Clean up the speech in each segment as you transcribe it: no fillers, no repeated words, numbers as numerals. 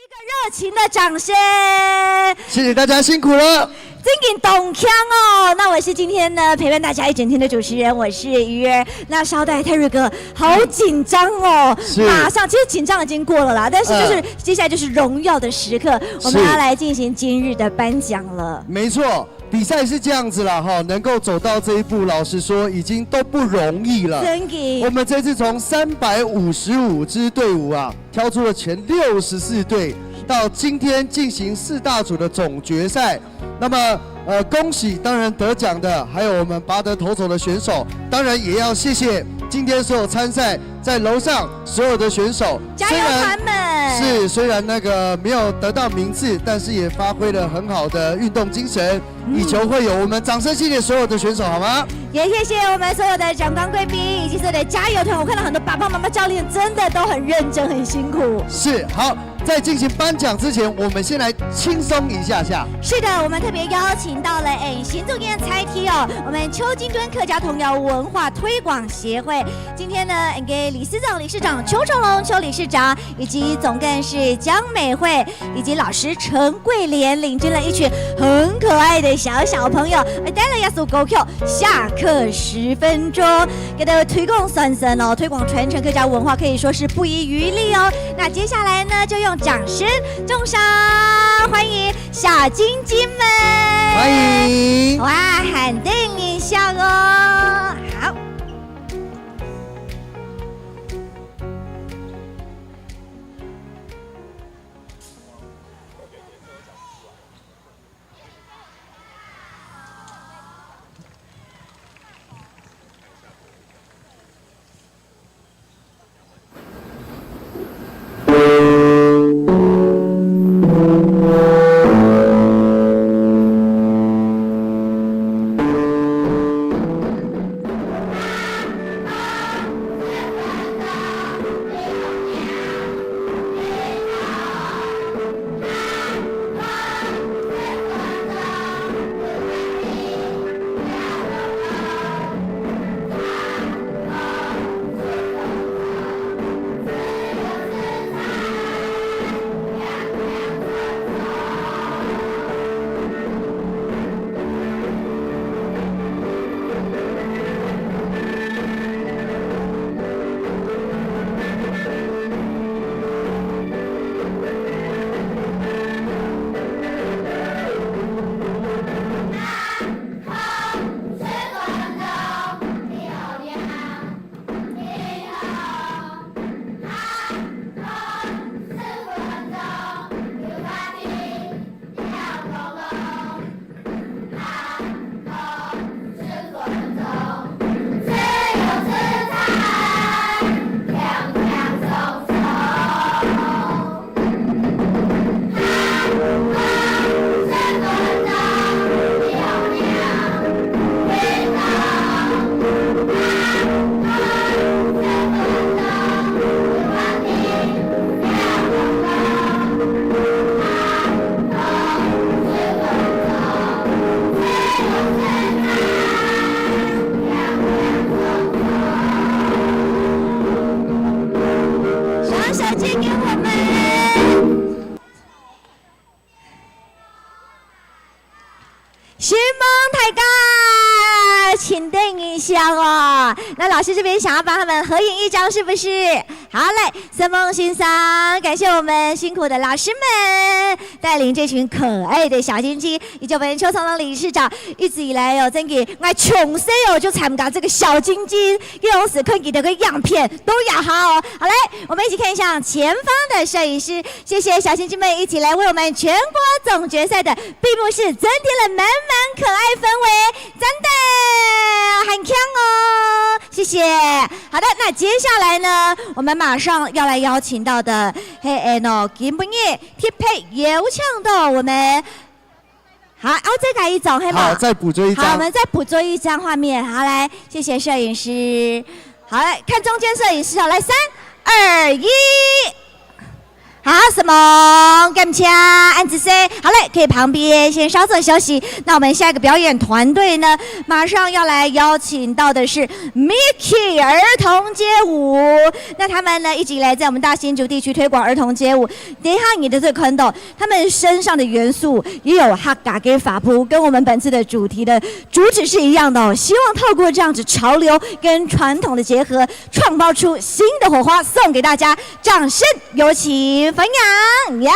热情的掌声，谢谢大家辛苦了。真给动腔哦！那我是今天呢陪伴大家一整天的主持人，我是鱼儿。那稍待，泰瑞哥，好紧张哦！马上，其实紧张已经过了啦，但是就是接下来就是荣耀的时刻，我们要来进行今日的颁奖了。没错。比赛是这样子啦，哈，能够走到这一步，老实说已经都不容易了。真的，我们这次从355支队伍啊，挑出了前64队，到今天进行4大组的总决赛。那么，恭喜当然得奖的，还有我们拔得头筹的选手，当然也要谢谢今天所有参赛在楼上所有的选手，加油团们！虽然那个没有得到名次，但是也发挥了很好的运动精神，以求会有。我们掌声谢谢所有的选手，好吗？也谢谢我们所有的长官贵宾以及所有的加油团。我看到很多爸爸妈妈教练真的都很认真，很辛苦。是，好。在进行颁奖之前，我们先来轻松一下下。是的，我们特别邀请到了行政院财体哦，我们邱金敦客家童谣文化推广协会。今天呢，给理事长邱崇龙邱理事长，以及总干事江美惠，以及老师陈桂莲，领军了一群很可爱的小朋友。待了要速狗 Q， 下课10分钟，给大家推广算算哦，推广传承客家文化可以说是不遗余力哦。那接下来呢，就用掌声重赏欢迎小金金们，欢迎！哇，喊定一下哦，好。那老师这边想要帮他们合影一张，是不是？好嘞，森梦欣赏，感谢我们辛苦的老师们带领这群可爱的小金鸡，以及我们邱崇龙理事长一直以来真给我穷死哦，就参加这个小金鸡，用死可以的个样片都要好哦。好嘞，我们一起看一下前方的摄影师，谢谢小金鸡们一起来为我们全国总决赛的闭幕式增添了满满可爱氛围，真的很强哦。谢谢。好的，那接下来呢，我们马上要来邀请到的今天贴配有请到我们。好，再改一张，黑吗？好，再捕捉一张。好，我们再捕捉一张画面。好，来，谢谢摄影师。好，来看中间摄影师，好，来3、2、1。好，什么？感谢安子 C。好嘞，可以旁边先稍作休息。那我们下一个表演团队呢，马上要来邀请到的是 Mickey 儿童街舞。那他们呢，一直以来在我们大新竹地区推广儿童街舞。等一下你的这看到，他们身上的元素也有哈嘎跟法布，跟我们本次的主题的主旨是一样的哦。希望透过这样子潮流跟传统的结合，创造出新的火花，送给大家。掌声有请。分享呀！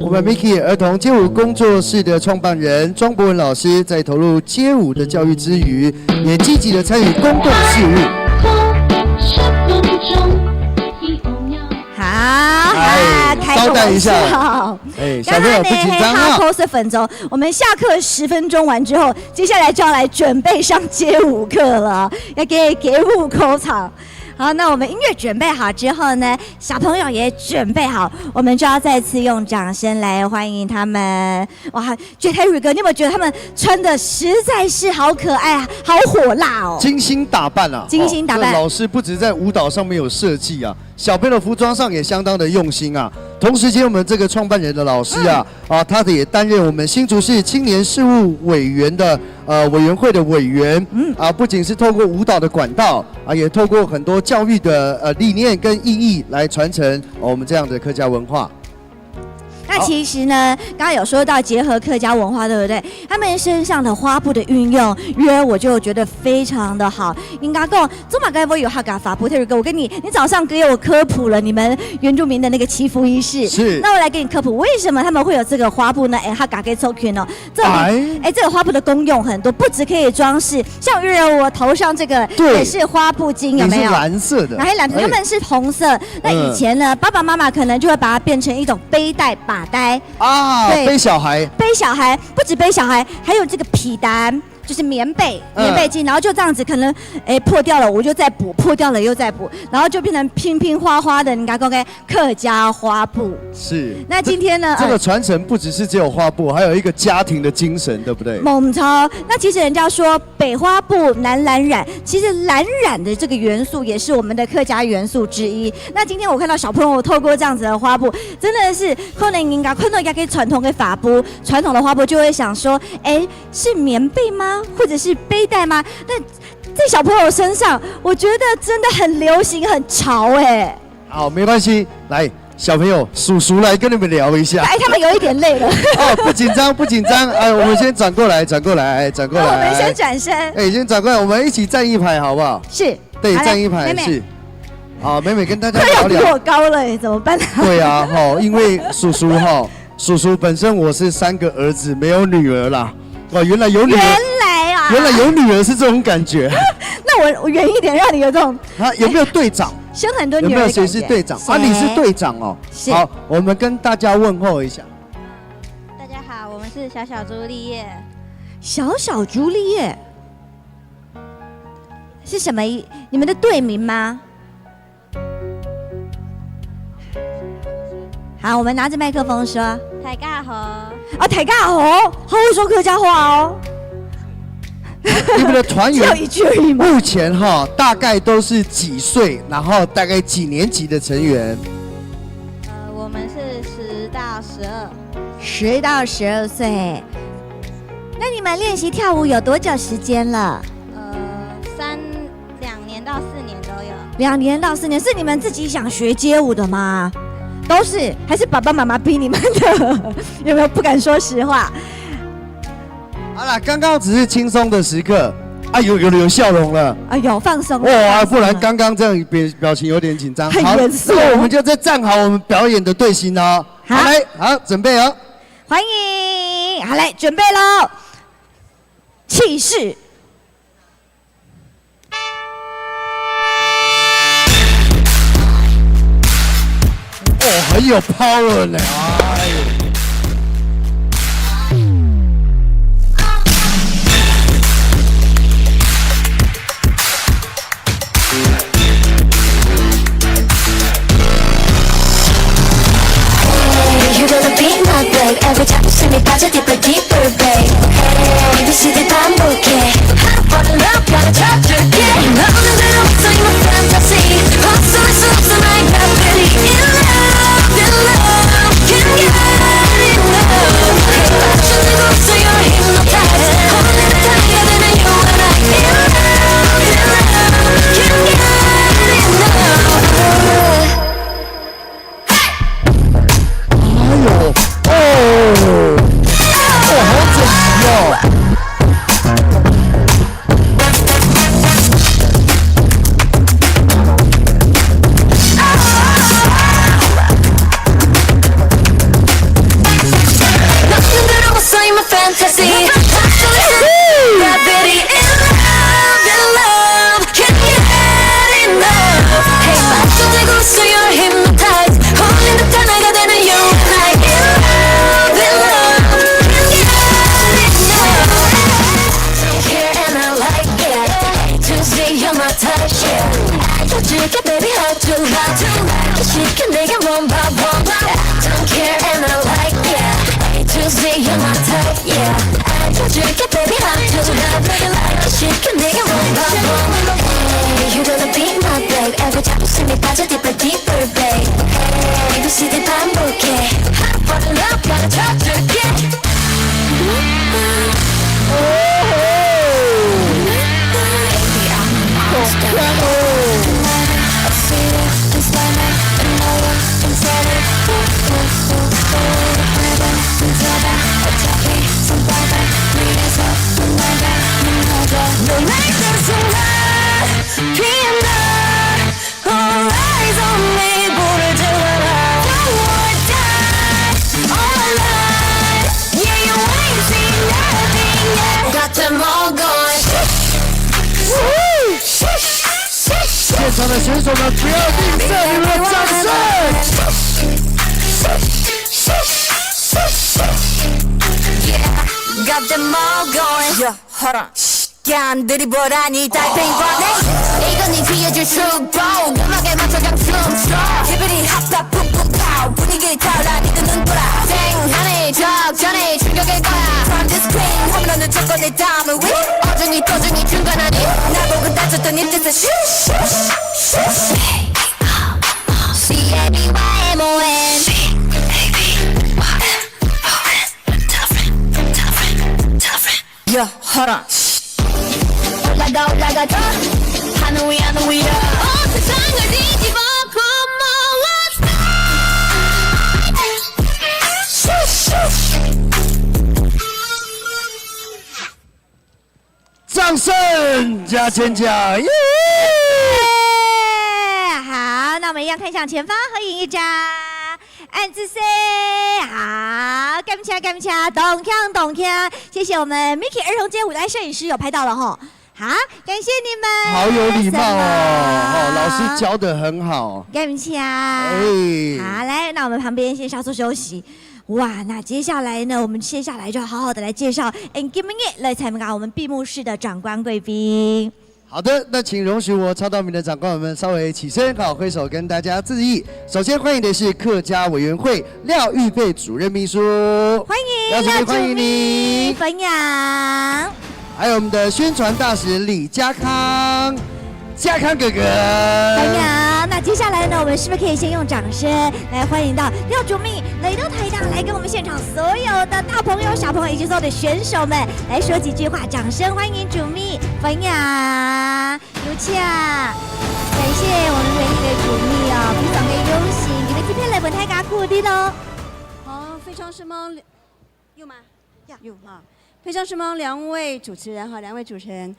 我们 Mickey 儿童街舞工作室的创办人庄博文老师，在投入街舞的教育之余，也积极的参与公共事务。稍等一下，小朋友不紧张啊。pose 分钟，我们下课10分钟完之后，接下来就要来准备上街舞课了，要给舞口场。好，那我们音乐准备好之后呢，小朋友也准备好，我们就要再次用掌声来欢迎他们。哇，觉得 Harry 哥，你有没有觉得他们穿的实在是好可爱啊，好火辣哦？精心打扮啊！精心打扮。老师不止在舞蹈上面有设计啊，小朋友的服装上也相当的用心啊。同时间，我们这个创办人的老师啊，他也担任我们新竹市青年事务委员的委员会的委员。不仅是透过舞蹈的管道啊，也透过很多教育的理念跟意义来传承我们这样的客家文化。那其实呢，刚刚有说到结合客家文化，对不对？他们身上的花布的运用，我就觉得非常的好。应该跟中马该不会有哈嘎法布特哥，我跟你早上给我科普了你们原住民的那个祈福仪式。是。那我来给你科普，为什么他们会有这个花布呢？哈嘎给抽群哦，这个花布的功用很多，不只可以装饰，像我头上这个也是花布巾，有没有？是蓝色的。蓝色，他们是红色。那以前呢，爸爸妈妈可能就会把它变成一种背带把带啊，背小孩，不止背小孩，还有这个皮单，就是棉被巾，然后就这样子，可能破掉了我就再补，破掉了又再补，然后就变成拼拼花花的，你看看客家花布。是。那今天呢，这个传承不只是只有花布，还有一个家庭的精神，对不对？猛超。那其实人家说北花布南蓝染，其实蓝染的这个元素也是我们的客家元素之一。那今天我看到小朋友透过这样子的花布，真的是可能应该看到应该可以传统的法布，传统的花布就会想说，是棉被吗？或者是背带吗？但在小朋友身上，我觉得真的很流行、很潮好，没关系，来，小朋友，叔叔来跟你们聊一下。他们有一点累了。不紧张，不紧张。我们先转过来。我们先转身。先转过来，我们一起站一排，好不好？是。对，站一排是。好，美美跟大家聊聊。比我高了，怎么办？对啊，因为叔叔本身我是3个儿子，没有女儿啦。原来有女儿。原来有女儿是这种感觉。那我远一点，让你有这种。有没有队长？生很多女儿。有没有谁是队长？你是队长哦。是。好，我们跟大家问候一下。大家好，我们是小小朱丽叶。小小朱丽叶是什么？你们的队名吗？好，我们拿着麦克风说。大家好。大家好，好会说客家话哦。你们的团员只有一句而已吗？目前大概都是几岁，然后大概几年级的成员？我们是10到12。10到12岁。那你们练习跳舞有多久时间了2年到4年都有。2年到4年，是你们自己想学街舞的吗？都是，还是爸爸妈妈逼你们的？有没有不敢说实话？好了，刚刚只是轻松的时刻，有笑容了，放松了。不然刚刚这样表情有点紧张。很严肃。那我们就再站好我们表演的队形哦。好，来，好，准备哦。欢迎，好来，准备喽，气势。很有 power 呢。You're gonna be my babe. Every time you see me, 빠져 deeper, deeper, babe. Hey, this is the 반복해. Hot for love, gotta touch again. yeah. To see you're my touch, yeah. I told you, get baby, how to she can make it one by one. Don't care and I like, yeah. To see you're my type, yeah. I told you, get baby, how to she can make it one by one. Hey, you're gonna be my babe. Every time you see me, 빠져 deeper, deeper, babe. Hey, 그 시대 반복해. Hot for the love, gotta touch again.现场的选手们不要吝啬你们的掌声。Got them all going. Yeah, hold on. 깐들이 보라니 달팽이 보내. 이건 네 뒤에줄 축복. 음악에 맞춰 그냥 춤춰. 기분이 핫핫 푹푹 파워. 분위기 타올라 니들 눈 돌아. 쌩하네 적전에 충격일 거야. From the screen 화면으로 쳤고 내 다음을 위. 어중이 또중이 중간 아니. 나보고 따졌던 입에서 슈슈슈슈. C-A-B-Y-M-O-N. Yeah, hold on. 올라가 올라가 더 하늘 위 하늘 위로 온 세상을 뒤집어 Come on let's go 掌声加尖叫耶！好，那我们一样看向前方，合影一张。暗自 say 好，感谢感谢，动锵动锵，谢谢我们 Miki 儿童节舞台摄影师有拍到了吼。好，感谢你们，好有礼貌哦，老师教得很好。感谢。好，来，那我们旁边先稍作休息。哇，那接下来呢，我们接下来就好好的来介绍 Give Me It 来参加我们闭幕式的长官贵宾。好的，那请容许我超到名的长官们稍微起身，好挥手跟大家致意。首先欢迎的是客家委员会廖玉佩主任秘书，欢迎廖主任，欢迎你，分享。还有我们的宣传大使李家康，家康哥哥，欢迎。那接下来呢，我们是不是可以先用掌声来欢迎到廖主秘来到台上，来跟我们现场所有的大朋友、小朋友以及所有的选手们来说几句话，掌声欢迎主秘分享，有请。感谢我们美丽的主秘哦，非常的用心，你们今天来本台家鼓励喽。好，非常时髦，有吗？有哈。非常时髦两位主持人哈，两位主持人，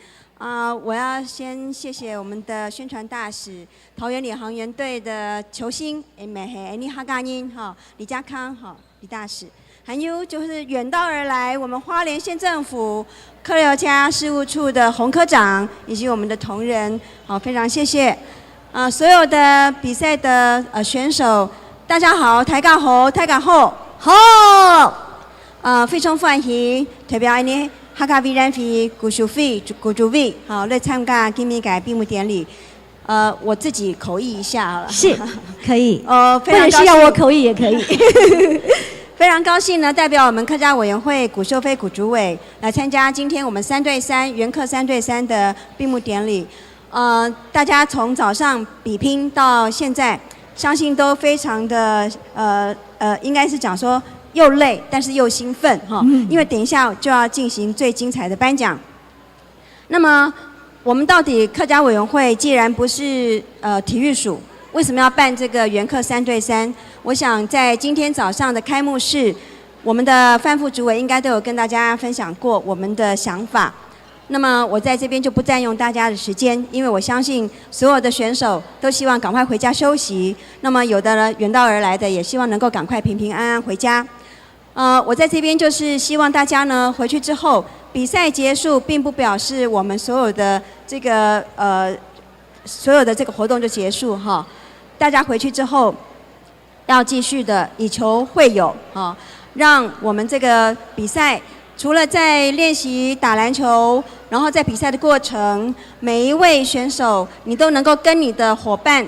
我要先谢谢我们的宣传大使桃园领航员队的球星你哈嘎音哈李家康哈李大使，还有就是远道而来我们花莲县政府客流家事务处的洪科长以及我们的同仁，好非常谢谢，所有的比赛的选手，大家好，大家好，大家好，好。非常欢迎特别呢客家委员会古主委好来参加今天的闭幕典礼。我自己口译一下好了。是，可以。非常高兴，是要我口译也可以。非常高兴呢，代表我们客家委员会古秀飞古主委来参加今天我们3对3原客3对3的闭幕典礼。大家从早上比拼到现在，相信都非常的应该是讲说。又累，但是又兴奋哈，因为等一下就要进行最精彩的颁奖。那么，我们到底客家委员会既然不是体育署，为什么要办这个原客3对3？我想在今天早上的开幕式，我们的范副主委应该都有跟大家分享过我们的想法。那么我在这边就不占用大家的时间，因为我相信所有的选手都希望赶快回家休息。那么有的人远道而来的也希望能够赶快平平安安回家。我在这边就是希望大家呢回去之后，比赛结束并不表示我们所有的这个活动就结束哈。大家回去之后要继续的以球会友哈，让我们这个比赛除了在练习打篮球、然后在比赛的过程，每一位选手你都能够跟你的伙伴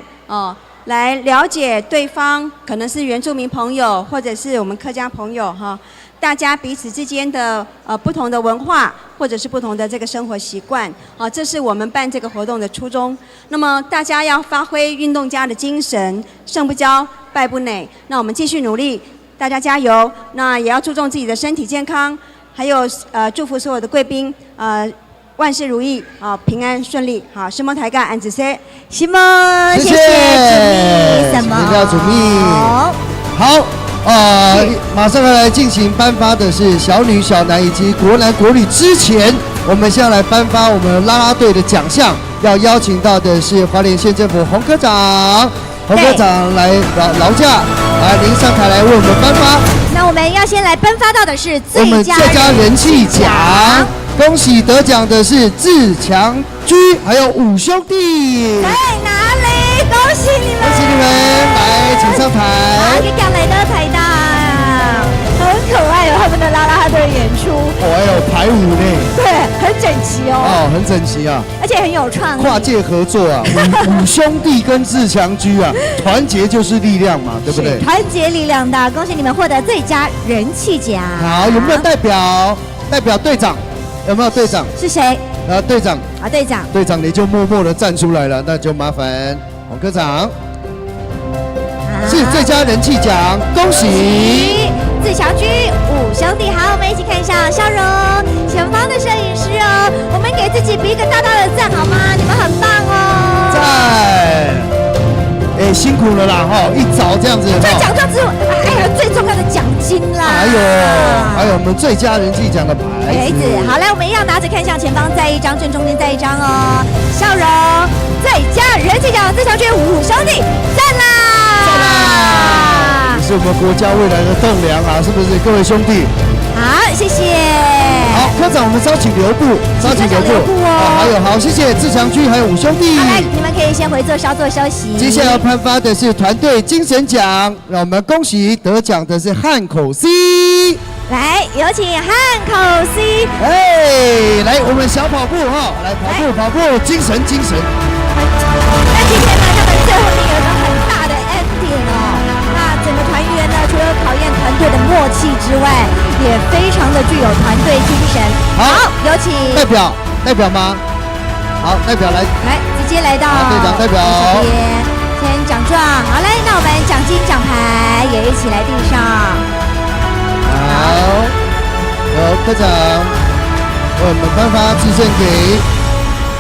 来了解对方，可能是原住民朋友，或者是我们客家朋友哈。大家彼此之间的不同的文化，或者是不同的这个生活习惯，这是我们办这个活动的初衷。那么大家要发挥运动家的精神，胜不骄，败不馁。那我们继续努力，大家加油。那也要注重自己的身体健康，还有祝福所有的贵宾万事如意平安顺利。好，师母抬杠，安子 C， 师母，谢谢主秘，什么？谢谢主秘。好。马上要来进行颁发的是小女、小男以及国男、国女。之前，我们先要来颁发我们啦啦队的奖项，要邀请到的是花莲县政府洪科长，洪科长来劳驾，来您上台来为我们颁发。那我们要先来颁发到的是我们最佳人气奖，恭喜得奖的是志强居，还有五兄弟。在哪里？恭喜你们！恭喜你们！来，请上台。好，给港雷的台大，很可爱哦，他们的啦啦队演出。还有排舞呢。对，很整齐哦。很整齐啊。而且很有创意。跨界合作啊，五兄弟跟志强居啊，团结就是力量嘛，对不对？团结力量大，恭喜你们获得最佳人气奖。好，有没有代表队长？有没有队长？是谁？队长。队长。队长你就默默的站出来了，那就麻烦洪科长。是最佳人气奖，恭喜自强居五兄弟。好，我们一起看一下笑容，前方的摄影师哦，我们给自己比一个大大的赞好吗？你们很棒哦！赞！辛苦了啦一早这样子。这奖状之后，还有最重要的奖金啦！还有我们最佳人气奖的牌子。好，来，我们一样拿着看向前方，再一张，正中间再一张哦，笑容，最佳人气奖自强居五兄弟，赞啦！你是我们国家未来的栋梁啊，是不是各位兄弟？好，谢谢。好，科长，我们稍请留步，稍请留步哦。还有，好，谢谢自强居，还有五兄弟。好，来，你们可以先回座稍作休息。接下来要颁发的是团队精神奖，让我们恭喜得奖的是汉口 C。来，有请汉口 C。来，我们小跑步来跑步，精神。那今天呢，他们最后面有一个很大的 ending 哦。那整个团员呢，除了考验团队的默契之外，也非常的具有团队精神。好，有请代表吗？好，代表来，直接来到队长代表这边，先奖状。好嘞，那我们奖金奖牌也一起来递上。好，科长为我们颁发致赠给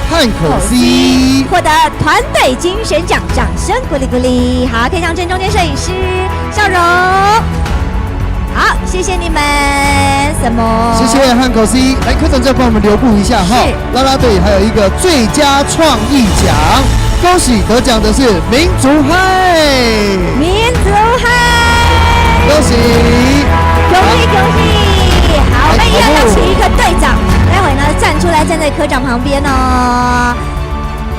汉口 C， 获得团队精神奖，掌声鼓励鼓励。好，看向正中间摄影师，笑容。好，谢谢你们。什么？谢谢汉口 C。来，科长再帮我们留步一下啦啦队还有一个最佳创意奖，恭喜得奖的是民族嗨。恭喜！好，我们一样要请一个队长，待会呢站出来，站在科长旁边哦。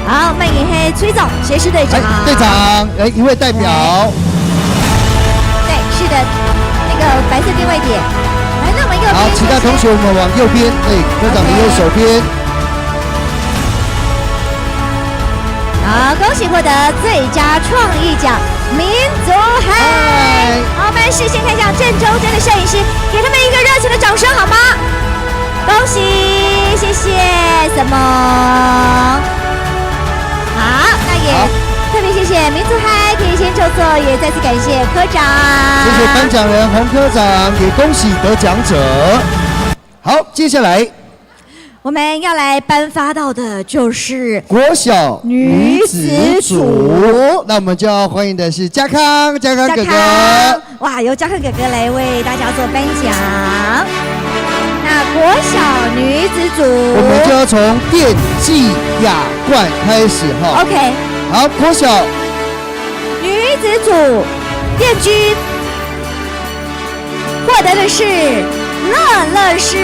好，慢影黑崔总，谁是队长？队长，一位代表。对，是的，那个白色定位点。来，那我们右边。好，其他同学我们往右边，科长的右手边。好，恭喜获得最佳创意奖，民族嗨！好，我们视线看向正中间的摄影师，给他们一个热情的掌声好吗？恭喜，谢谢，什么？好，那也特别谢谢民族嗨，可以先就座，也再次感谢科长。谢谢颁奖人洪科长，也恭喜得奖者。好，接下来。我们要来颁发到的就是国小女子组，那我们就要欢迎的是嘉康哥哥。哇，由嘉康哥哥来为大家做颁奖。那国小女子组，我们就要从电技亚冠开始OK， 好，国小女子组殿军获得的是乐士。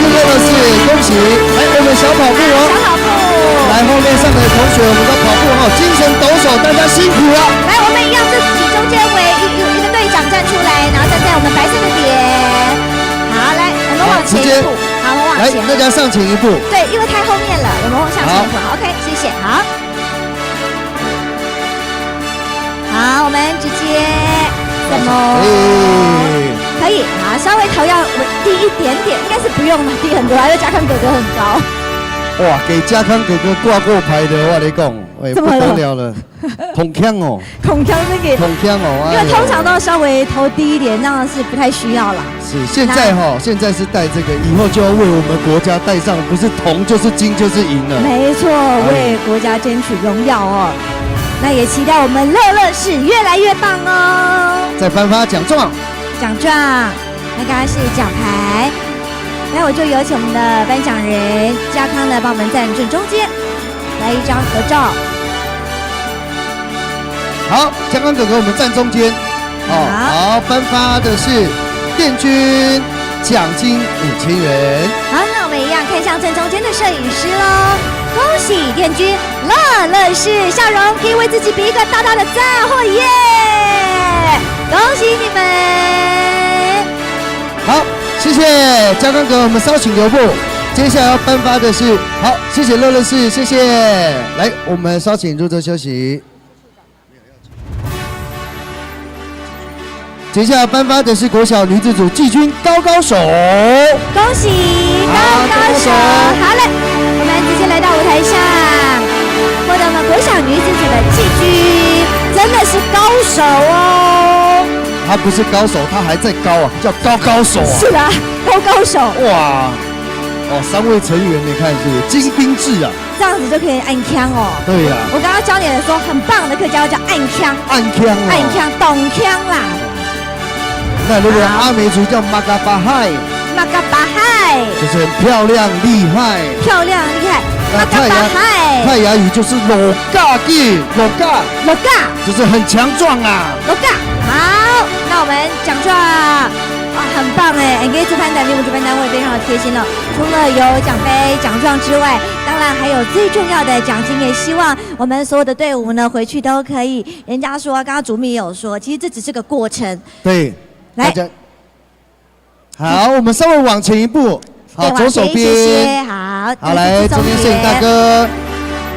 乐士，恭喜！来，我们小跑步来，后面上的同学，我们都跑步精神抖擞，大家辛苦了。来，我们一样是以中间为一个队长站出来，然后站在我们白色的点。好，来，很直接前一步，好，我们往来，前。大家上前一步。对，因为太后面了，我们往向前一步。OK，谢谢。好，好，我们直接怎么？可以，好，稍微头要低一点点，应该是不用了，低很多，还有嘉康哥哥很高。哇，给嘉康哥哥挂过牌的，我跟你讲，哎，不得了了，捅枪哦，孔锵这个，捅枪哦，因为通常都要稍微头低一点，那样是不太需要啦。是现在哈，现在是带这个，以后就要为我们国家带上，不是铜就是金就是银了。没错，为国家争取荣耀哦。那也期待我们乐乐市越来越棒哦。再颁发奖状，奖状，那刚刚是奖牌。那我就有请我们的颁奖人嘉康呢，帮我们站正中间，来一张合照。好，嘉康哥哥，我们站中间。好，颁发的是殿军奖金5000元。好，那我们一样看向正中间的摄影师喽。恭喜殿军乐乐市笑容，可以为自己比一个大大的赞，或耶！恭喜你们！好，谢谢嘉康哥，我们稍请留步。接下来要颁发的是，好，谢谢乐乐市，谢谢。来，我们稍请入座休息。接下来颁发的是国小女子组季军高高手。恭喜高高手！好嘞，我们直接来到舞台上，获得我们国小女子组的季军，真的是高手哦！他不是高手，他还在高啊，叫高高手啊。是啊，高手。哇，哦，3位成员你看是精兵制啊。这样子就可以按枪哦。对呀。我刚刚教你的说很棒的客家叫按枪。按枪啊。按枪，懂枪啦。那如果阿美族叫马嘎巴嗨，马嘎巴嗨，就是很漂亮厉害。漂亮厉害。那泰雅语就是裸嘎记，裸嘎，就是很强壮啊。裸嘎，好，那我们奖状，哇，很棒哎！给主办单位、主办单位非常的贴心了，除了有奖杯、奖状之外，当然还有最重要的奖金。也希望我们所有的队伍呢，回去都可以。人家说，刚刚主秘也有说，其实这只是个过程。对。来，好，我们稍微往前一步，好，左手边，好，来，中间摄影大哥，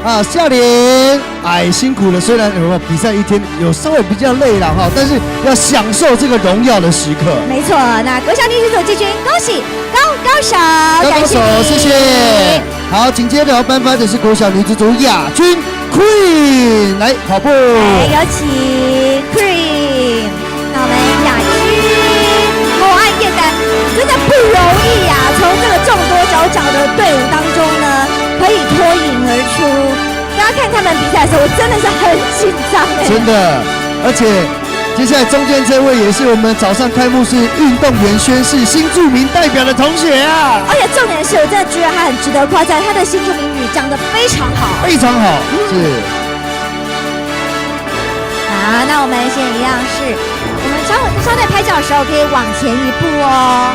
啊，夏莲，哎，辛苦了，虽然比赛一天有稍微比较累了哈，但是要享受这个荣耀的时刻。没错，那国小女子组季军，恭喜高手，高手，谢谢。好，紧接着要颁发的是国小女子组亚军 Queen， 来跑步，来有请 Queen， 那我们亚军。真的不容易呀、从这个众多佼佼的队伍当中呢，可以脱颖而出。大家看他们比赛的时候，我真的是很紧张哎。真的，而且接下来中间这位也是我们早上开幕式运动员宣誓新著名代表的同学啊。而且重点是我真的觉得他很值得夸赞，他的新著名语讲得非常好，非常好，是。好，那我们现在一样是，我们稍待拍照的时候可以往前一步哦。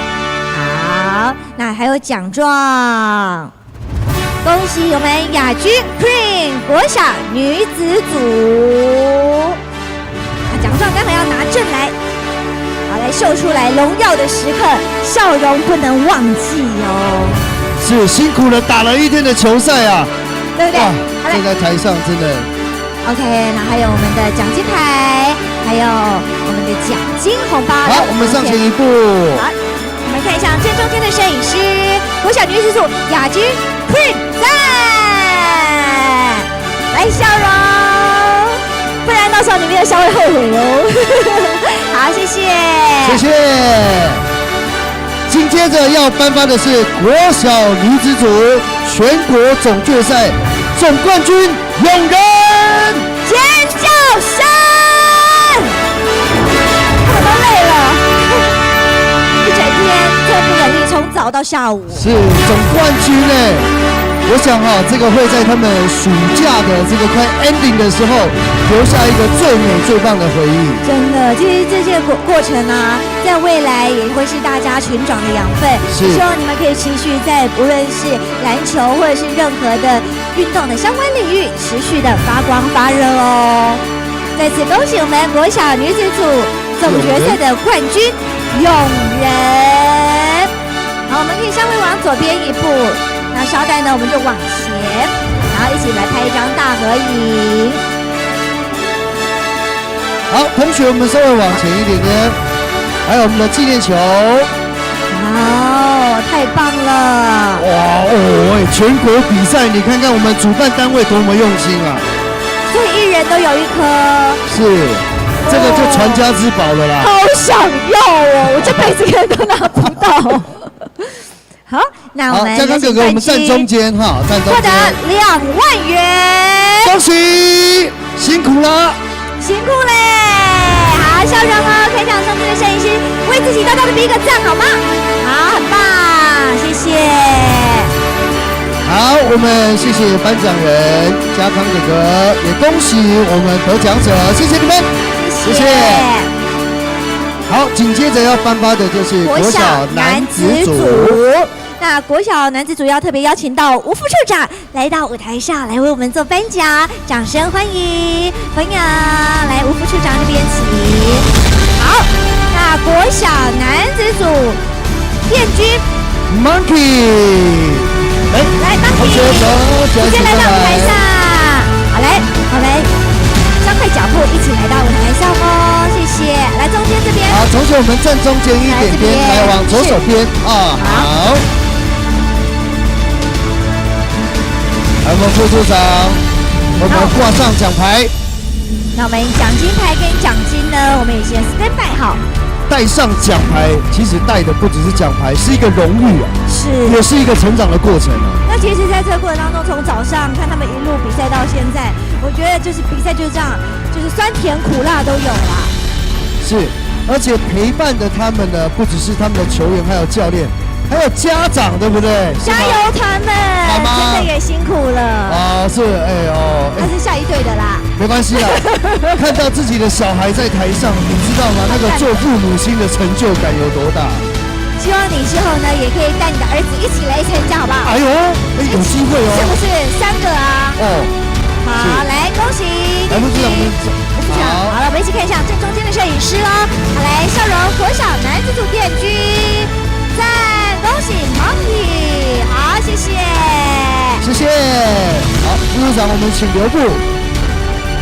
好，那还有奖状，恭喜我们亚军 Queen 国小女子组。奖状待会要拿正来，好来秀出来荣耀的时刻，笑容不能忘记哦。是辛苦了，打了一天的球赛啊，对不对？站在台上真的。OK， 那还有我们的奖金牌，还有我们的奖金红包。好，我们上前一步。好，我们看一下正中间的摄影师，国小女子组亚军 Queen 赞，来笑容，不然到时候你们也稍微后悔哦。好，谢谢，谢谢。紧接着要颁发的是国小女子组全国总决赛总冠军永仁。尖叫声，他们都累了，一整天特不容易，从早到下午。是总冠军呢。我想哈，这个会在他们暑假的这个快 ending 的时候，留下一个最美最棒的回忆。真的，其实这些过程啊，在未来也会是大家成长的养分。希望你们可以持续在无论是篮球或者是任何的运动的相关领域，持续的发光发热哦。再次恭喜我们国小女子组总决赛的冠军永仁。好，好，我们可以稍微往左边一步，那稍待呢，我们就往前，然后一起来拍一张大合影。好，同学，我们稍微往前一点点，还有我们的纪念球。好，太棒了！哇哦，全国比赛，你看看我们主办单位多么用心啊！所以一人都有一颗，是，这个就传家之宝了啦。好想要哦，我这辈子可能都拿不到。好，那我们嘉康哥哥，我们站中间哈，站中获得间。2万元，恭喜，辛苦了。辛苦嘞！好，笑容哦，开场中间的摄影师为自己大大的比一个赞好吗？好，很棒，谢谢。好，我们谢谢颁奖人嘉康哥哥，也恭喜我们得奖者，谢谢你们，谢谢。好，紧接着要颁发的就是国小男子组。那国小男子组要特别邀请到吴副处长来到舞台上来为我们做颁奖，掌声欢迎！欢迎，来吴副处长这边请。好，那国小男子组殿军 Monkey， 来 Monkey， 直接来到舞台上。好嘞，好嘞，张开脚步一起来到舞台上哦，谢谢。来中间这边。好，同学我们站中间一点点，来往左手边啊，好。我们副处长，我们挂上奖牌。那我们奖金牌跟奖金呢，我们也先 stand by 好。带上奖牌，其实带的不只是奖牌，是一个荣誉啊，是，也是一个成长的过程啊。那其实在这个过程当中，从早上看他们一路比赛到现在，我觉得就是比赛就是这样，就是酸甜苦辣都有啦。是，而且陪伴着他们的不只是他们的球员，还有教练。还有家长，对不对？加油他们，真的也辛苦了。啊，是，他是下一队的啦。没关系啦，看到自己的小孩在台上，你知道吗？那个做父母亲的成就感有多大？希望你之后呢，也可以带你的儿子一起来参加，好不好？哎呦，有机会哦。是不是3个啊？哦，好，来恭喜！来，副处长，好了，我们一起看一下正中间的摄影师哦。好，来，笑容国小男子组殿军，赞！恭喜 Monkey， 好，谢谢，谢谢。好，副处长，我们请留步。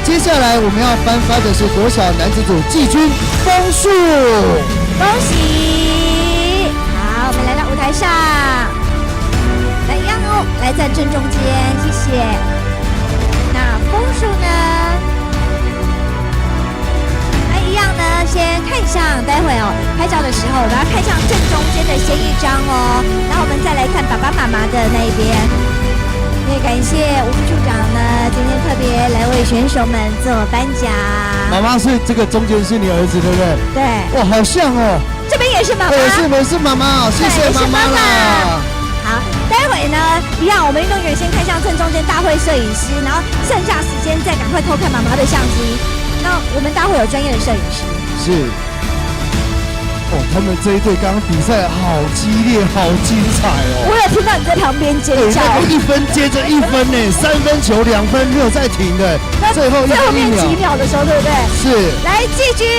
接下来我们要颁发的是国小男子组季军枫树，恭喜！好，我们来到舞台上，来一样哦，来在正中间，谢谢。那枫树呢？一样呢，先看向，待会哦拍照的时候，我们要看向正中间的先一张哦，然后我们再来看爸爸妈妈的那一边。也感谢吴副处长呢，今天特别来为选手们做颁奖。妈妈是这个中间是你儿子对不对？对。哇，好像哦。这边也是妈妈。是妈妈，谢谢妈妈啦。好，待会呢，一样，我们运动员先看向正中间大会摄影师，然后剩下时间再赶快偷看妈妈的相机。那我们待会有专业的摄影师。是。哦，他们这一队刚刚比赛好激烈，好精彩哦！我有听到你在旁边尖叫。一分接着一分呢，3分球2分没有再停的，最后面几秒的时候，对不对？是。来，季军，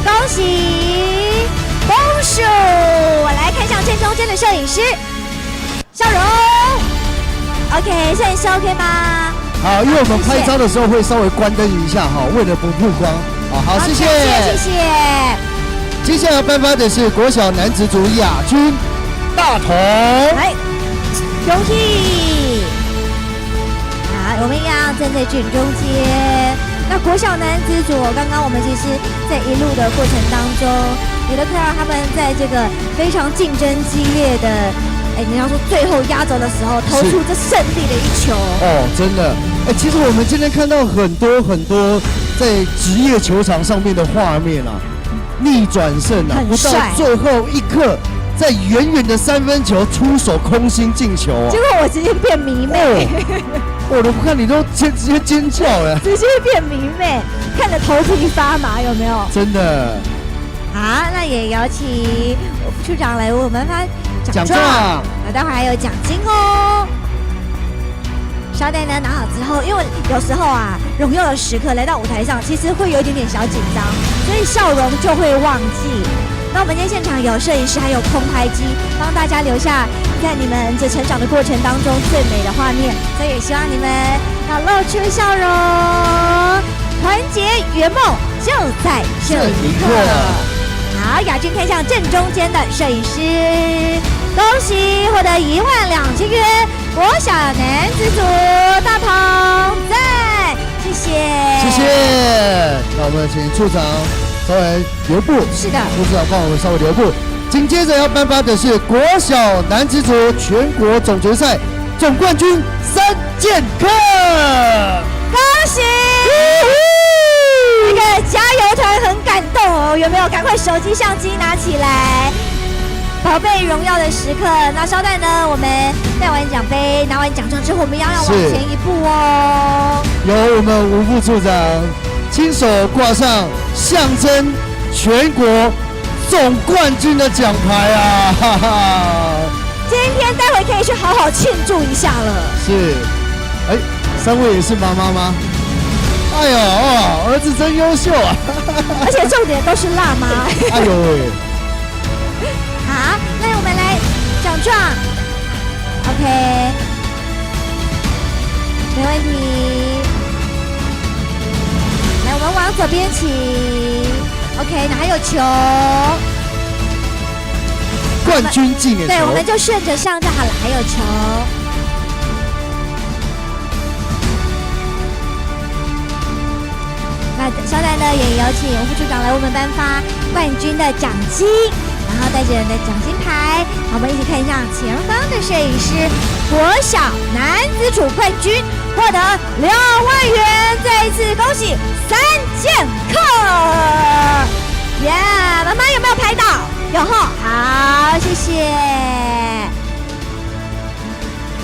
恭喜枫树！我来看向正中间的摄影师，笑容。OK， 摄影师 OK 吗？好，因为我们拍照的时候会稍微关灯一下哈，为了不曝光。好，谢谢，谢谢。接下来颁发的是国小男子组亚军大同，来，恭喜！好，我们一样站在正中间。那国小男子组，刚刚我们其实在一路的过程当中，也都看到他们在这个非常竞争激烈的。你要说最后压轴的时候投出这胜利的一球哦，真的。其实我们今天看到很多在职业球场上面的画面啊，逆转胜啊，不到最后一刻，在远远的3分球出手空心进球啊！结果我直接变迷妹，我都不看你都直接尖叫了，直接变迷妹，看得头皮发麻，有没有？真的。好，那也邀请副处长来为我们发奖状，待会还有奖金哦。稍待呢，拿好之后，因为有时候啊，荣耀的时刻来到舞台上，其实会有一点点小紧张，所以笑容就会忘记。那我们今天现场有摄影师，还有空拍机，帮大家留下在你们这成长的过程当中最美的画面。所以也希望你们要露出笑容，团结圆梦就在这一刻。好，亚军看向正中间的摄影师，恭喜获得12000元国小男子组大同赞，谢谢，谢谢。那我们请处长稍微留步。是的，处长帮我们稍微留步。紧接着要颁发的是国小男子组全国总决赛总冠军3剑客，恭喜！这个加油团很感动哦，有没有？赶快手机相机拿起来，宝贝荣耀的时刻。那稍待呢，我们带完奖杯、拿完奖状之后，我们要往前一步哦。由我们吴副处长亲手挂上象征全国总冠军的奖牌啊！哈哈。今天待会可以去好好庆祝一下了。是，哎，3位也是妈妈吗？哎呦哦，儿子真优秀啊！而且重点都是辣妈。哎呦喂！好，那我们来奖状 ，OK， 没问题。来，我们往左边请 ，OK， 那还有球，冠军纪念球。对，我们就顺着上就好了。还有球。那稍待呢，也有请副处长来为我们颁发冠军的奖金，然后带着人的奖金牌，我们一起看一下前方的摄影师，国小男子组冠军获得2万元，再一次恭喜3剑客！耶，妈妈有没有拍到？有吼，好，谢谢。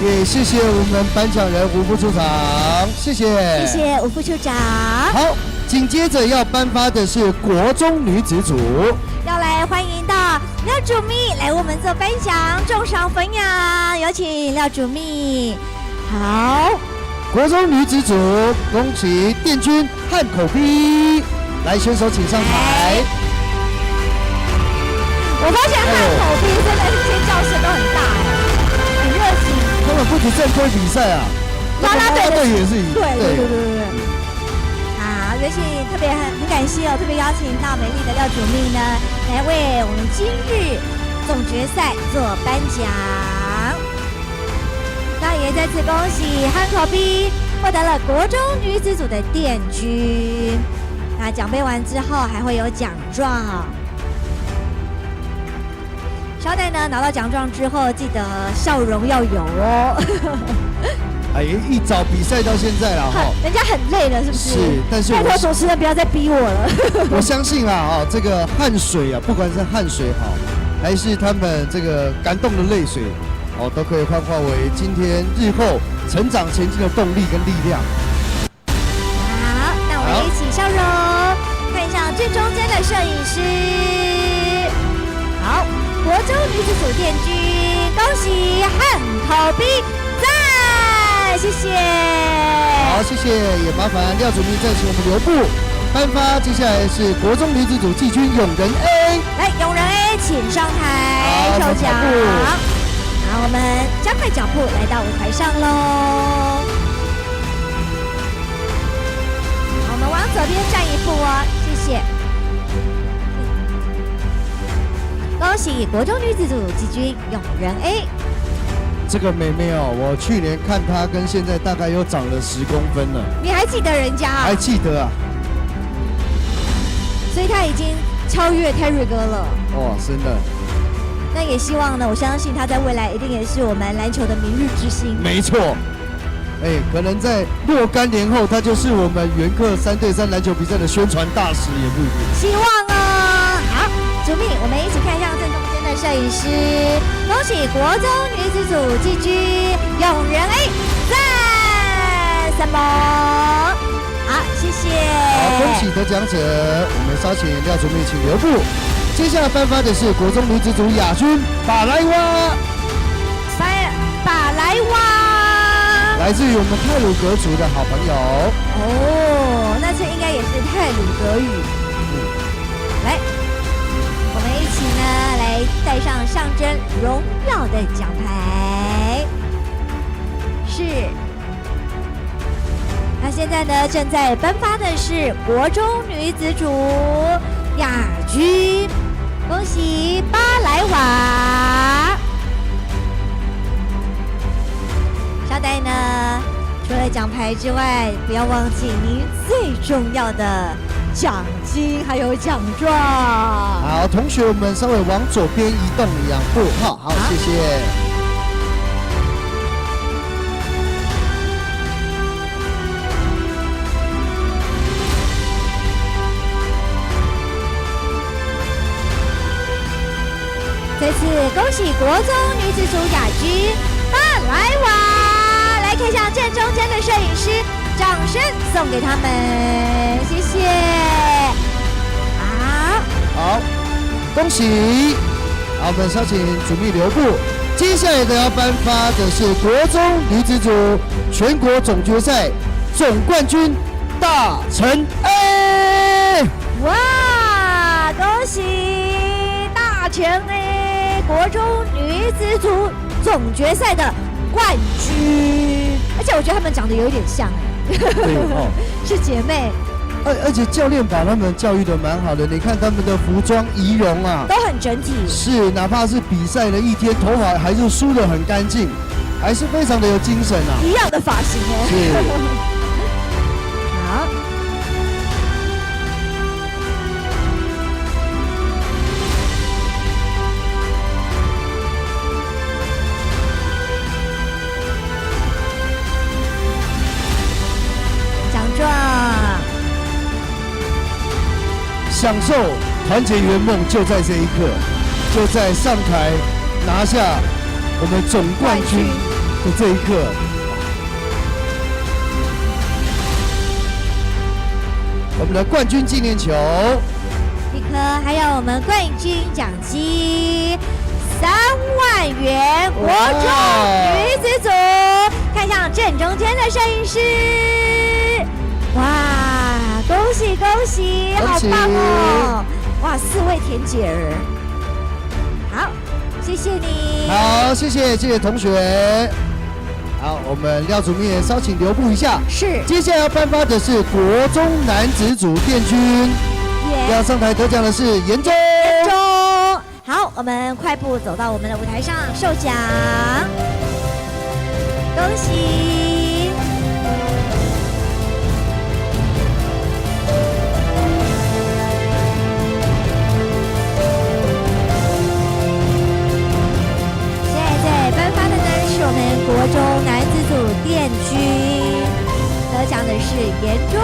也谢谢我们颁奖人吴副处长，谢谢，谢谢吴副处长。好，紧接着要颁发的是国中女子组，要来欢迎到廖主秘来我们做颁奖，重赏分享，有请廖主秘。好，国中女子组，恭喜电军汉口 B， 来选手请上台。我发现汉口 B 真的是尖叫声都很大很热情。根本不止正规比赛啊，啦啦队也是一对。好，有请特别很感谢哦，特别邀请到美丽的廖主秘呢，来为我们今日总决赛做颁奖。那也再次恭喜汉口 B 获得了国中女子组的殿军。那奖杯完之后还会有奖状。稍待呢，拿到奖状之后，记得笑容要有哦。哎，一早比赛到现在了哈，人家很累了，是不是？是，但是拜托主持人不要再逼我了。我相信啊，这个汗水啊，不管是汗水好，还是他们这个感动的泪水，哦，都可以幻化为今天日后成长前进的动力跟力量。好，那我们一起笑容，看一下最中间的摄影师。好。国中女子组殿军，恭喜汉口 B 赞，谢谢。好，谢谢，也麻烦廖主秘再请我们留步颁发。接下来是国中女子组季军永仁 A， 来，永仁 A 请上台受奖。好，我们加快脚步来到舞台上喽。我们往左边站一步哦，谢谢。恭喜国中女子组季军永仁 A。这个妹妹哦，我去年看她跟现在大概有长了10公分了。你还记得人家啊？还记得啊。所以她已经超越 Terry 哥了。哇，真的。那也希望呢，我相信她在未来一定也是我们篮球的明日之星。没错。哎，可能在若干年后，她就是我们元客3对3篮球比赛的宣传大使，也不一定。希望哦。好，主秘，我们一起看向正中间的摄影师，恭喜国中女子组季军永仁 A 赞3波。好，谢谢。好，恭喜得奖者，我们稍请廖主秘请留步。接下来颁发的是国中女子组亚军巴莱娃。巴莱娃，来自于我们太鲁阁族的好朋友。哦，那这应该也是太鲁阁语。来，我们一起牌，带上象征荣耀的奖牌。是。那现在呢，正在颁发的是国中女子组亚军，恭喜巴莱瓦。稍待呢，除了奖牌之外，不要忘记您最重要的奖金还有奖状。好，同学们稍微往左边移动2步，好，谢谢。再次恭喜国中女子组亚军巴莱瓦，来看向正中间的摄影师，掌声送给他们，谢谢。好，恭喜！好，我们稍请主秘留步。接下来的要颁发的是国中女子组全国总决赛总冠军大成 A。哇，恭喜大成 A 国中女子组总决赛的冠军，而且我觉得他们长得有一点像哎，对哦，是姐妹。而且教练把他们教育的蛮好的，你看他们的服装仪容啊，都很整体。是，哪怕是比赛了一天，头发还是梳得很干净，还是非常的有精神啊。一样的发型哎。是。好。奖状。享受团结圆梦就在这一刻，就在上台拿下我们总冠军的这一刻。我们的冠军纪念球一颗，还有我们冠军奖金3万元，国中女子组，看向正中间的摄影师，哇！恭喜恭喜，好棒哦！哇，4位田姐儿，好，谢谢你。好，谢谢同学。好，我们廖主秘稍请留步一下。是。接下来要颁发的是国中男子组殿军，要上台得奖的是严中。好，我们快步走到我们的舞台上授奖，恭喜。我们国中男子组殿军得奖的是严中，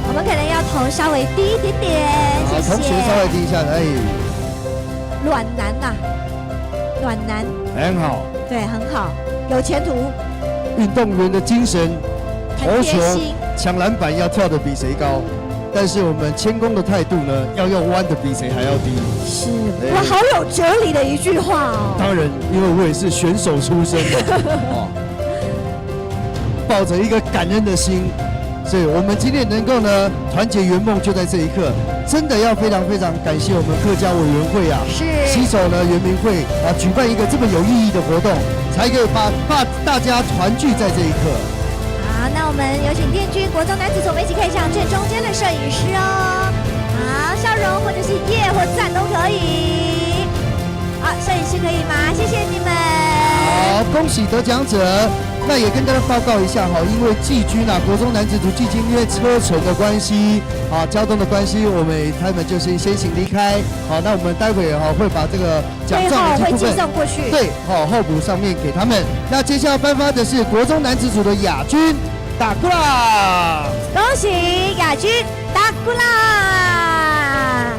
我们可能要头稍微低一点点，谢谢。同学稍微低一下，哎。暖男呐，暖男。很好。对，很好，有前途。运动员的精神，投球、抢篮板要跳得比谁高。但是我们谦恭的态度呢，要用弯的比谁还要低。是，哇，好有哲理的一句话哦。当然，因为我也是选手出身的，抱着一个感恩的心，所以我们今天能够呢团结圆梦就在这一刻，真的要非常非常感谢我们客家委员会啊，是携手呢原民会啊举办一个这么有意义的活动，才可以把大家团聚在这一刻。好，那我们有请殿军国中男子组，我们一起看向正中间的摄影师哦。好，笑容或者是耶或赞都可以。好，摄影师可以吗？谢谢你们。好，恭喜得奖者。那也跟大家报告一下哈，因为季军啊，国中男子组季军因为车程的关系啊，交通的关系，他们就先行离开。好，那我们待会会把这个奖状的部分会寄送过去。对，候补上面给他们。那接下来颁发的是国中男子组的亚军，打过啦！恭喜亚军打过啦！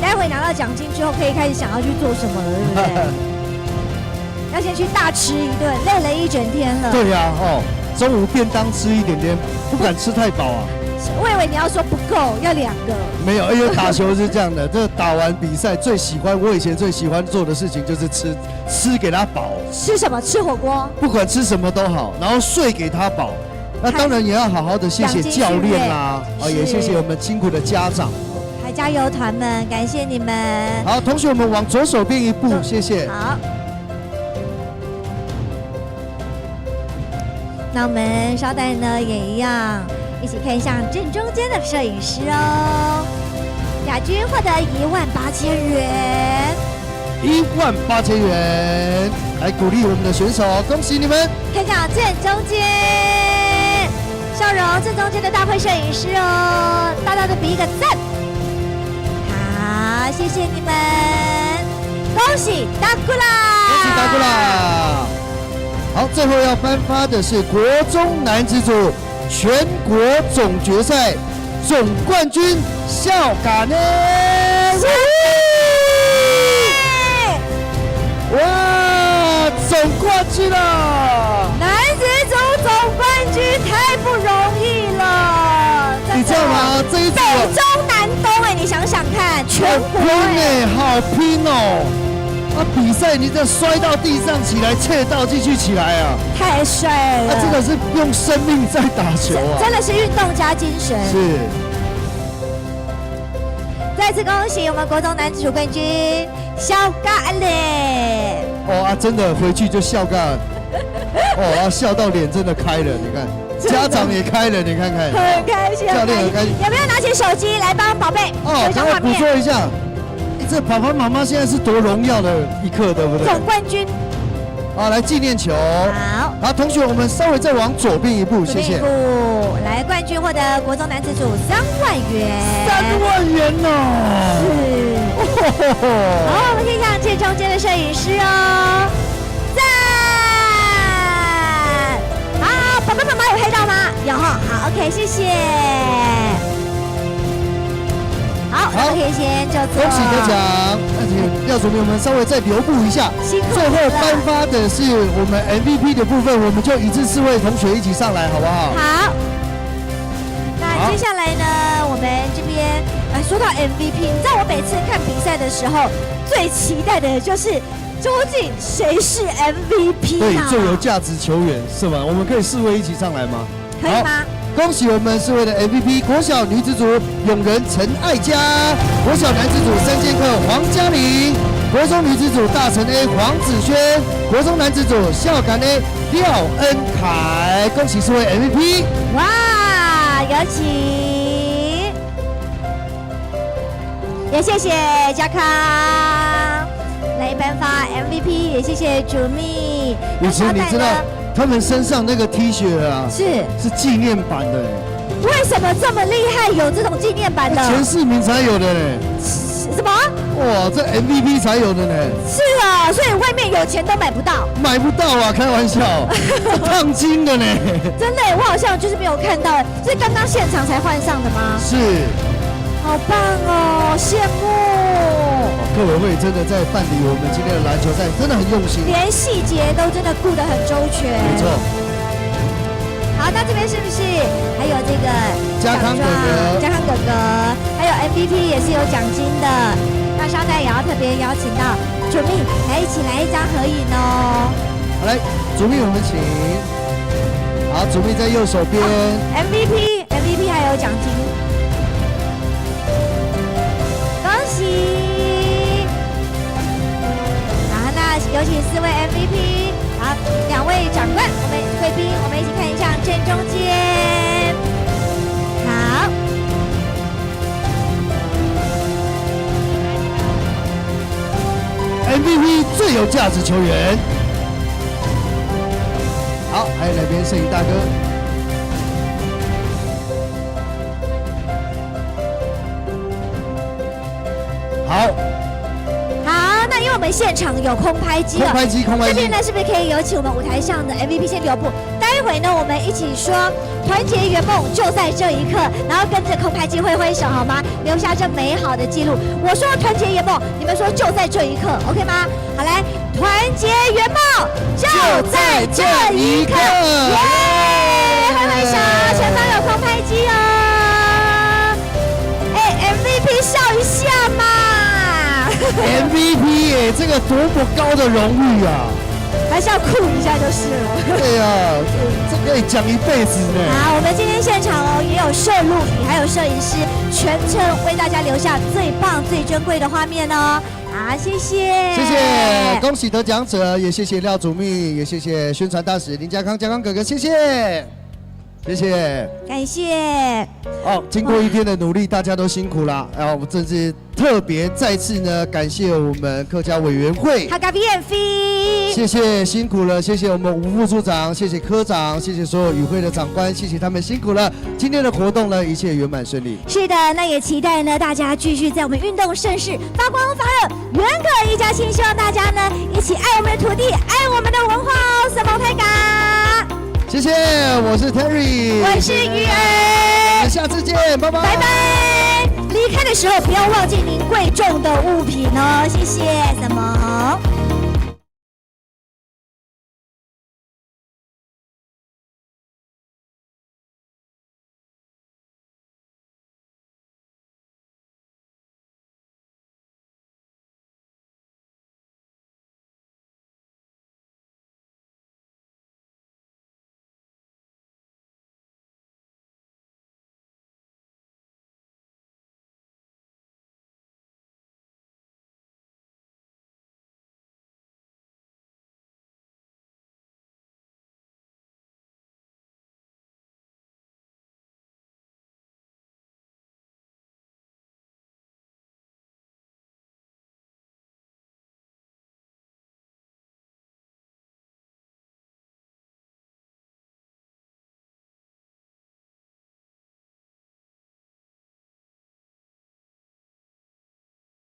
待会拿到奖金之后，可以开始想要去做什么了，对不对？要先去大吃一顿，累了一整天了。对呀，中午便当吃一点点，不敢吃太饱啊。我以为你要说不够，要2个。没有，因为打球是这样的，这打完比赛我以前最喜欢做的事情就是吃给他饱。吃什么？吃火锅。不管吃什么都好，然后睡给他饱。那当然也要好好的谢谢教练啦，也谢谢我们辛苦的家长。还加油团们，感谢你们。好，同学们往左手边一步，谢谢。好。那我们稍待呢，也一样，一起看向正中间的摄影师哦。亚军获得18000元，18000元，来鼓励我们的选手，恭喜你们！看向正中间，笑容正中间的大会摄影师哦，大大的比一个赞。好，谢谢你们，恭喜达古拉，恭喜达古拉。好，最后要颁发的是国中男子组全国总决赛总冠军孝嘎呢！哇，总冠军了！男子组总冠军太不容易了，你知道吗？这一组北中南东哎，你想想看，全国哎，好拼哦！比赛你这样摔到地上起来，切到继续起来啊！太帅了！这个是用生命在打球啊！真的是运动家精神。是。再次恭喜我们国中男子组冠军小嘎嘞！真的回去就笑嘎，笑到脸真的开了，你看，家长也开了，你看看，很开心，教练很开心。有没有拿起手机来帮宝贝有一张画面？捕捉一下。这爸爸妈妈现在是多荣耀的一刻，对不对？总冠军。来纪念球。好，同学，我们稍微再往左边一步，谢谢。来，冠军获得国中男子组3万元。3万元呢？是。好，我们可以看最中间的摄影师哦，赞！好，爸爸妈妈有拍到吗？有哈，好 ，OK， 谢谢。好，我们可以先就恭喜得奖。廖主任，我们稍微再留步一下。辛苦了。最后颁发的是我们 MVP 的部分，我们就一致4位同学一起上来，好不好？好。那接下来呢，我们这边说到 MVP， 你知道我每次看比赛的时候，最期待的就是究竟谁是 MVP 对，最有价值球员是吗？我们可以4位一起上来吗？可以吗？恭喜我们4位的 MVP： 国小女子组永仁陈爱佳，国小男子组3剑客黄嘉玲，国中女子组大成 A 黄子轩，国中男子组孝感 A 廖恩凯。恭喜4位 MVP！ 哇，有请！也谢谢嘉康来颁发 MVP， 也谢谢主秘。以前你知道他们身上那个 T 恤啊，是纪念版的。为什么这么厉害？有这种纪念版的？前4名才有的呢。什么？哇，这 MVP 才有的呢。是啊，所以外面有钱都买不到。买不到啊，开玩笑，烫金的呢。真的，我好像就是没有看到，是刚刚现场才换上的吗？是。好棒哦，羡慕。客委会真的在办理我们今天的篮球赛，真的很用心，连细节都真的顾得很周全。没错。好，那这边是不是还有这个嘉康哥哥？嘉康哥哥，还有 MVP 也是有奖金的。那稍待也要特别邀请到主秘来一起来一张合影哦。好，来，主秘我们请。好，主秘在右手边。MVP 还有奖金。恭喜！好，那有请4位 MVP， 好，2位长官，我们贵宾，我们一起看一下正中间。好，MVP 最有价值球员。好，还有那边摄影大哥。好，那因为我们现场有空拍机了，这边呢是不是可以有请我们舞台上的 MVP 先留步？待会呢我们一起说团结圆梦就在这一刻，然后跟着空拍机挥挥手好吗？留下这美好的记录。我说团结圆梦，你们说就在这一刻 ，OK 吗？好，来，团结圆梦就在这一刻，耶！挥挥手，前方有空拍机哦。MVP 笑一下嘛！MVP 耶，这个多么高的荣誉啊！还是要酷一下就是了。对呀，这可以讲一辈子呢。好，我们今天现场哦也有摄录影，还有摄影师，全程为大家留下最棒、最珍贵的画面哦。好，谢谢，谢谢，恭喜得奖者，也谢谢廖祖密，也谢谢宣传大使林家康哥哥，谢谢，谢谢，感谢。好，经过一天的努力，大家都辛苦了。然后我们这次特别再次呢，感谢我们客家委员会，哈嘎比演飞，谢谢辛苦了，谢谢我们吴副处长，谢谢科长，谢谢所有与会的长官，谢谢他们辛苦了。今天的活动呢，一切圆满顺利。是的，那也期待呢，大家继续在我们运动盛世发光发热，原可一家亲，希望大家呢一起爱我们的土地，爱我们的文化哦，什么太嘎。谢谢，我是 Terry， 我是鱼儿，我们下次见，拜拜，拜拜。离开的时候不要忘记您贵重的物品哦，谢谢。什么？